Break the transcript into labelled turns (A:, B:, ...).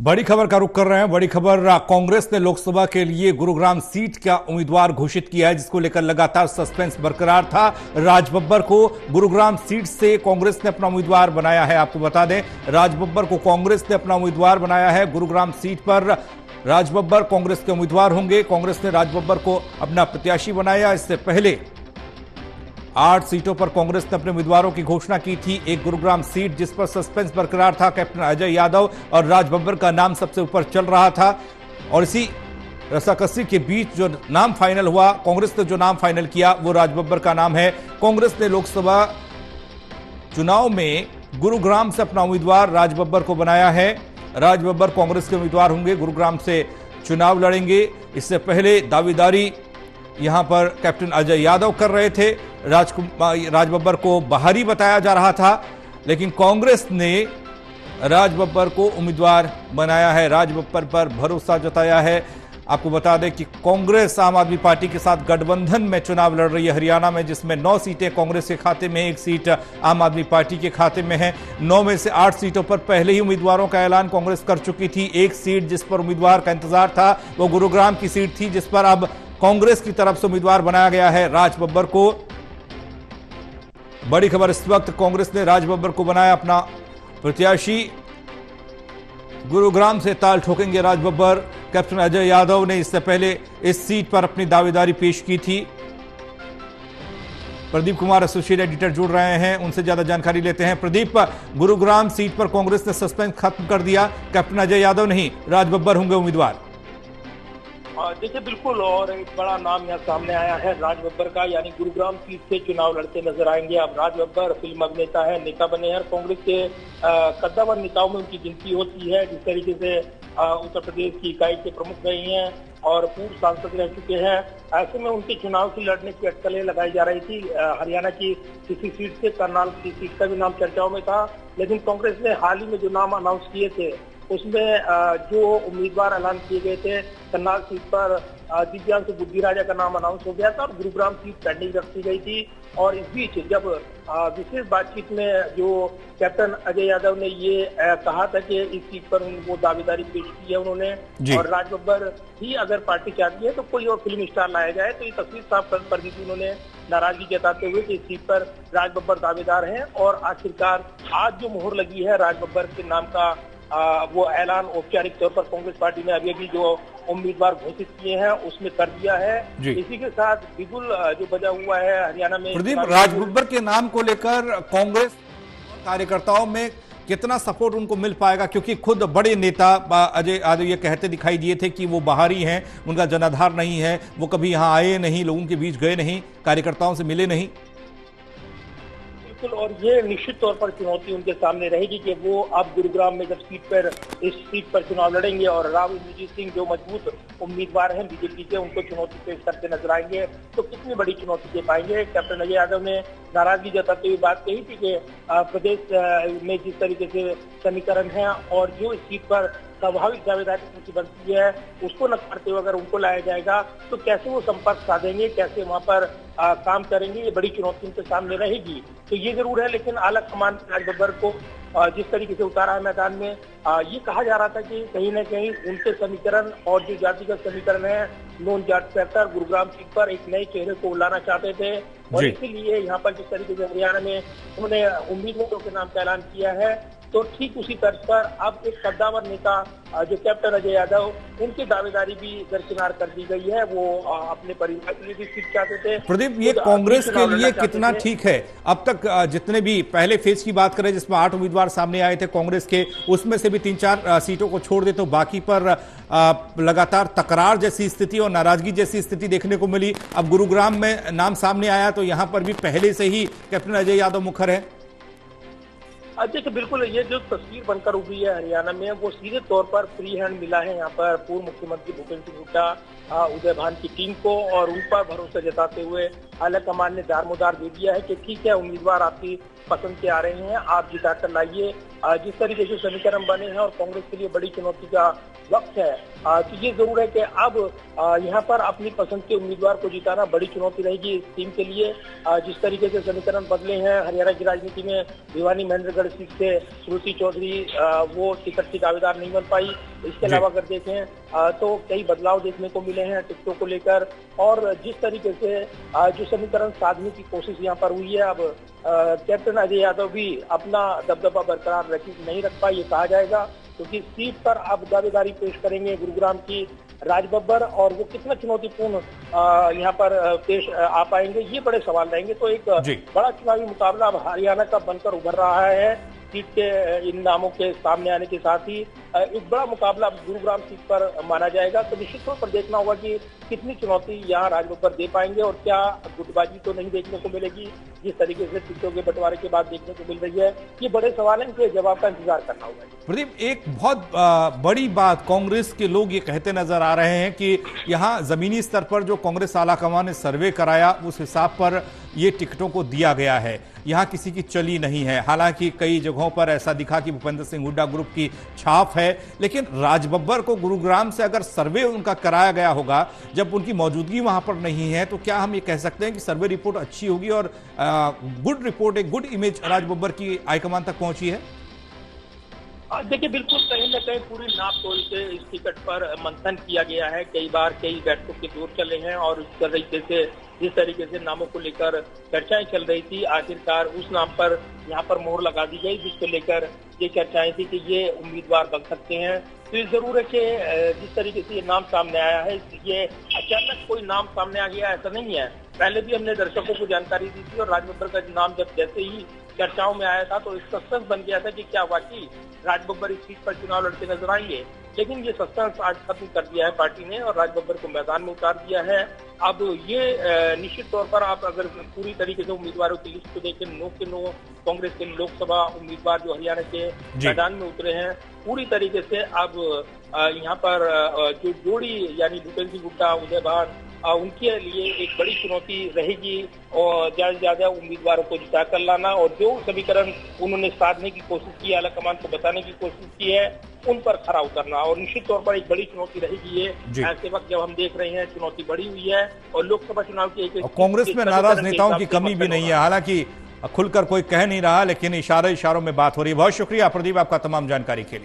A: बड़ी खबर का रुख कर रहे हैं। बड़ी खबर, कांग्रेस ने लोकसभा के लिए गुरुग्राम सीट का उम्मीदवार घोषित किया है, जिसको लेकर लगातार सस्पेंस बरकरार था। राज बब्बर को गुरुग्राम सीट से कांग्रेस ने अपना उम्मीदवार बनाया है। आपको बता दें, राज बब्बर को कांग्रेस ने अपना उम्मीदवार बनाया है। गुरुग्राम सीट पर राज बब्बर कांग्रेस के उम्मीदवार होंगे। कांग्रेस ने राज बब्बर को अपना प्रत्याशी बनाया। इससे पहले 8 सीटों पर कांग्रेस ने अपने उम्मीदवारों की घोषणा की थी। एक गुरुग्राम सीट जिस पर सस्पेंस बरकरार था, कैप्टन अजय यादव और राज बब्बर का नाम सबसे ऊपर चल रहा था। और इसी रस्साकसी के बीच जो नाम फाइनल हुआ, कांग्रेस ने जो नाम फाइनल किया वो राज बब्बर का नाम है। कांग्रेस ने लोकसभा चुनाव में गुरुग्राम से अपना उम्मीदवार राज बब्बर को बनाया है। राज बब्बर कांग्रेस के उम्मीदवार होंगे, गुरुग्राम से चुनाव लड़ेंगे। इससे पहले दावेदारी यहां पर कैप्टन अजय यादव कर रहे थे। राज बब्बर को बाहरी बताया जा रहा था, लेकिन कांग्रेस ने राज बब्बर को उम्मीदवार बनाया है, राज बब्बर पर भरोसा जताया है। आपको बता दें कि कांग्रेस आम आदमी पार्टी के साथ गठबंधन में चुनाव लड़ रही है हरियाणा में, जिसमें 9 सीटें कांग्रेस के खाते में, 1 सीट आम आदमी पार्टी के खाते में है। 9 में से 8 सीटों पर पहले ही उम्मीदवारों का ऐलान कांग्रेस कर चुकी थी। 1 सीट जिस पर उम्मीदवार का इंतजार था वो गुरुग्राम की सीट थी, जिस पर अब कांग्रेस की तरफ से उम्मीदवार बनाया गया है राज बब्बर को। बड़ी खबर इस वक्त, कांग्रेस ने राज बब्बर को बनाया अपना प्रत्याशी। गुरुग्राम से ताल ठोकेंगे राज बब्बर। कैप्टन अजय यादव ने इससे पहले इस सीट पर अपनी दावेदारी पेश की थी। प्रदीप कुमार एसोसिएट एडिटर जुड़ रहे हैं, उनसे ज्यादा जानकारी लेते हैं। प्रदीप, गुरुग्राम सीट पर कांग्रेस ने सस्पेंस खत्म कर दिया, कैप्टन अजय यादव नहीं राज बब्बर होंगे उम्मीदवार।
B: देखिए बिल्कुल, और एक बड़ा नाम यहाँ सामने आया है राज बब्बर का, यानी गुरुग्राम सीट से चुनाव लड़ते नजर आएंगे। अब राज बब्बर फिल्म अभिनेता है, नेता बने हैं, कांग्रेस के कद्दावर नेताओं में उनकी गिनती होती है। जिस तरीके से उत्तर प्रदेश की इकाई के प्रमुख रही हैं और पूर्व सांसद रह चुके हैं, ऐसे में उनके चुनाव की लड़ने की अटकलें लगाई जा रही थी। हरियाणा की किसी सीट से, करनाल की सीट का भी नाम चर्चाओं में था, लेकिन कांग्रेस ने हाल ही में जो नाम अनाउंस किए थे उसमें जो उम्मीदवार ऐलान किए गए थे, करनाल सीट पर दिव्यांशु बुद्धिराजा का नाम अनाउंस हो गया था और गुरुग्राम सीट पेंडिंग रखी गई थी। और इस बीच जब विशेष बातचीत में जो कैप्टन अजय यादव ने ये कहा था कि इस सीट पर वो दावेदारी पेश की है उन्होंने, और राज बब्बर ही अगर पार्टी चाहती है तो कोई और फिल्म स्टार लाया जाए, तो ये तस्वीर साफ कर दी थी उन्होंने, नाराजगी जताते हुए कि इस सीट पर राज बब्बर दावेदार हैं। और आखिरकार आज जो मुहर लगी है राज बब्बर के नाम का, वो ऐलान औपचारिक तौर पर कांग्रेस पार्टी ने अभी जो उम्मीदवार घोषित किए हैं उसमें कर दिया है। इसी के साथ बिगुल जो बजा हुआ है हरियाणा में।
A: प्रदीप, राज बब्बर के नाम को लेकर कांग्रेस कार्यकर्ताओं में कितना सपोर्ट उनको मिल पाएगा, क्योंकि खुद बड़े नेता अजय यादव ये कहते दिखाई दिए थे कि वो बाहरी हैं, उनका जनाधार नहीं है, वो कभी यहाँ आए नहीं, लोगों के बीच गए नहीं, कार्यकर्ताओं से मिले नहीं।
B: और ये निश्चित तौर पर चुनौती उनके सामने रहेगी कि वो अब गुरुग्राम में जब इस सीट पर चुनाव लड़ेंगे और राव इंद्रजीत सिंह जो मजबूत उम्मीदवार हैं बीजेपी के, उनको चुनौती पेश करते नजर आएंगे, तो कितनी बड़ी चुनौती दे पाएंगे। कैप्टन अजय यादव ने नाराजगी जताते हुए बात कही थी कि प्रदेश में जिस तरीके से समीकरण है और जो इस सीट पर स्वाभाविक दावेदारी उनकी बनती है उसको नकारते हुए अगर उनको लाया जाएगा तो कैसे वो संपर्क साधेंगे, कैसे वहां पर काम करेंगे, ये बड़ी चुनौती उनके सामने रहेगी। तो ये जरूर है, लेकिन आला कमान राज बब्बर को जिस तरीके से उतारा है मैदान में, ये कहा जा रहा था कि कहीं ना कहीं उनके समीकरण और जो जातिगत समीकरण है, non Jat factor, Gurugram seat पर एक नए चेहरे को लाना चाहते थे। और इसीलिए यहाँ पर जिस तरीके से हरियाणा में उन्होंने उम्मीदवारों के नाम का ऐलान किया है, तो ठीक उसी तर्ज पर अब एक कद्दावर नेता जो कैप्टन अजय यादव, उनकी दावेदारी भी दरकिनार कर दी गई है। वो अपने परिवार के लिए भी सीट चाहते थे।
A: प्रदीप, ये कांग्रेस के लिए कितना ठीक है? अब तक जितने भी पहले फेज की बात करें जिसमें 8 उम्मीदवार सामने आए थे कांग्रेस के, उसमें से भी 3-4 सीटों को छोड़ दे तो बाकी पर लगातार तकरार जैसी स्थिति और नाराजगी जैसी स्थिति देखने को मिली। अब गुरुग्राम में नाम सामने आया तो यहां पर भी पहले से ही कैप्टन अजय यादव मुखर है।
B: देखिए बिल्कुल, ये जो तस्वीर बनकर उभरी है हरियाणा में, वो सीधे तौर पर फ्री हैंड मिला है यहाँ पर पूर्व मुख्यमंत्री भूपेंद्र सिंह हुड्डा, उदय भान की टीम को, और उन पर भरोसा जताते हुए हाईकमान ने दारमोदार दे दिया है कि ठीक है, उम्मीदवार आपकी पसंद के आ रहे हैं, आप जिता कर लाइए। जिस तरीके से समीकरण बने हैं और कांग्रेस के लिए बड़ी चुनौती का वक्त है, तो ये जरूर है कि अब यहाँ पर अपनी पसंद के उम्मीदवार को जिताना बड़ी चुनौती रहेगी इस टीम के लिए। जिस तरीके से समीकरण बदले हैं हरियाणा की राजनीति में, भिवानी महेंद्रगढ़ सीट से श्रुति चौधरी वो टिकट की दावेदार नहीं बन पाई। इसके अलावा अगर देखें तो कई बदलाव देखने को मिले हैं टिकटों को लेकर, और जिस तरीके से जो समीकरण साधने की कोशिश यहाँ पर हुई है, अब कैप्टन अजय यादव भी अपना दबदबा बरकरार नहीं रख पाए ये कहा जाएगा, क्योंकि सीट पर अब दावेदारी पेश करेंगे गुरुग्राम की राज बब्बर, और वो कितना चुनौतीपूर्ण यहाँ पर पेश आ पाएंगे, ये बड़े सवाल रहेंगे। तो एक बड़ा चुनावी मुकाबला अब हरियाणा का बनकर उभर रहा है। सीट के इन नामों के सामने आने के साथ ही एक बड़ा मुकाबला गुरुग्राम सीट पर माना जाएगा। तो निश्चित तौर पर देखना होगा कि कितनी चुनौती यहाँ राज बब्बर दे पाएंगे, और क्या गुटबाजी तो नहीं देखने को मिलेगी जिस तरीके से टिकटों के बंटवारे के बाद देखने को मिल रही है। ये बड़े सवाल हैं, इनके जवाब का इंतजार करना होगा।
A: प्रदीप, एक बहुत बड़ी बात कांग्रेस के लोग ये कहते नजर आ रहे हैं कि यहाँ जमीनी स्तर पर जो कांग्रेस आलाकमान ने सर्वे कराया उस हिसाब पर ये टिकटों को दिया गया है, यहाँ किसी की चली नहीं है। हालांकि कई जगहों पर ऐसा दिखा कि भूपेंद्र सिंह हुड्डा ग्रुप की छाप है, लेकिन राज बब्बर को गुरुग्राम से अगर सर्वे उनका कराया गया होगा, जब उनकी मौजूदगी वहां पर नहीं है, तो क्या हम ये कह सकते हैं कि सर्वे रिपोर्ट अच्छी होगी और गुड रिपोर्ट, एक गुड इमेज राज बब्बर की हाईकमान तक पहुंची है?
B: देखिए, बिल्कुल कहीं न कहीं पूरी नाप तोल से इस टिकट पर मंथन किया गया है। कई बार कई बैठकों के दौर चले हैं, और इस तरीके से जिस तरीके से नामों को लेकर चर्चाएं चल रही थी, आखिरकार उस नाम पर यहाँ पर मोहर लगा दी गई, जिसको लेकर ये चर्चाएं थी कि ये उम्मीदवार बन सकते हैं। तो ये जरूर है कि जिस तरीके से ये नाम सामने आया है, ये अचानक कोई नाम सामने आ गया ऐसा नहीं है। पहले भी हमने दर्शकों को जानकारी दी थी, और राज बब्बर का नाम जब जैसे ही चर्चाओं में आया था तो सस्पेंस बन गया था कि क्या वाकई राज बब्बर इस सीट पर चुनाव लड़ते नजर आएंगे। लेकिन ये सस्पेंस आज खत्म कर दिया है पार्टी ने, और राज बब्बर को मैदान में उतार दिया है। अब ये निश्चित तौर पर आप अगर पूरी तरीके से उम्मीदवारों की लिस्ट को देखें, नो के नो कांग्रेस के लोकसभा उम्मीदवार जो हरियाणा के मैदान में उतरे हैं, पूरी तरीके से अब यहाँ पर जो जोड़ी यानी भूपेंद्र सिंह हुड्डा, उदय भान, उनके लिए एक बड़ी चुनौती रहेगी, और ज्यादा से ज्यादा उम्मीदवारों को जिता कर लाना, और जो समीकरण उन्होंने साधने की कोशिश की, आलाकमान को बताने की कोशिश की है, उन पर खरा उतरना, और निश्चित तौर पर एक बड़ी चुनौती रहेगी ये। ऐसे वक्त जब हम देख रहे हैं चुनौती बढ़ी हुई है, और लोकसभा चुनाव की एक
A: कांग्रेस में नाराज नेताओं की कमी भी नहीं है, हालांकि खुलकर कोई कह नहीं रहा, लेकिन इशारों में बात हो रही है। बहुत शुक्रिया प्रदीप आपका तमाम जानकारी के लिए।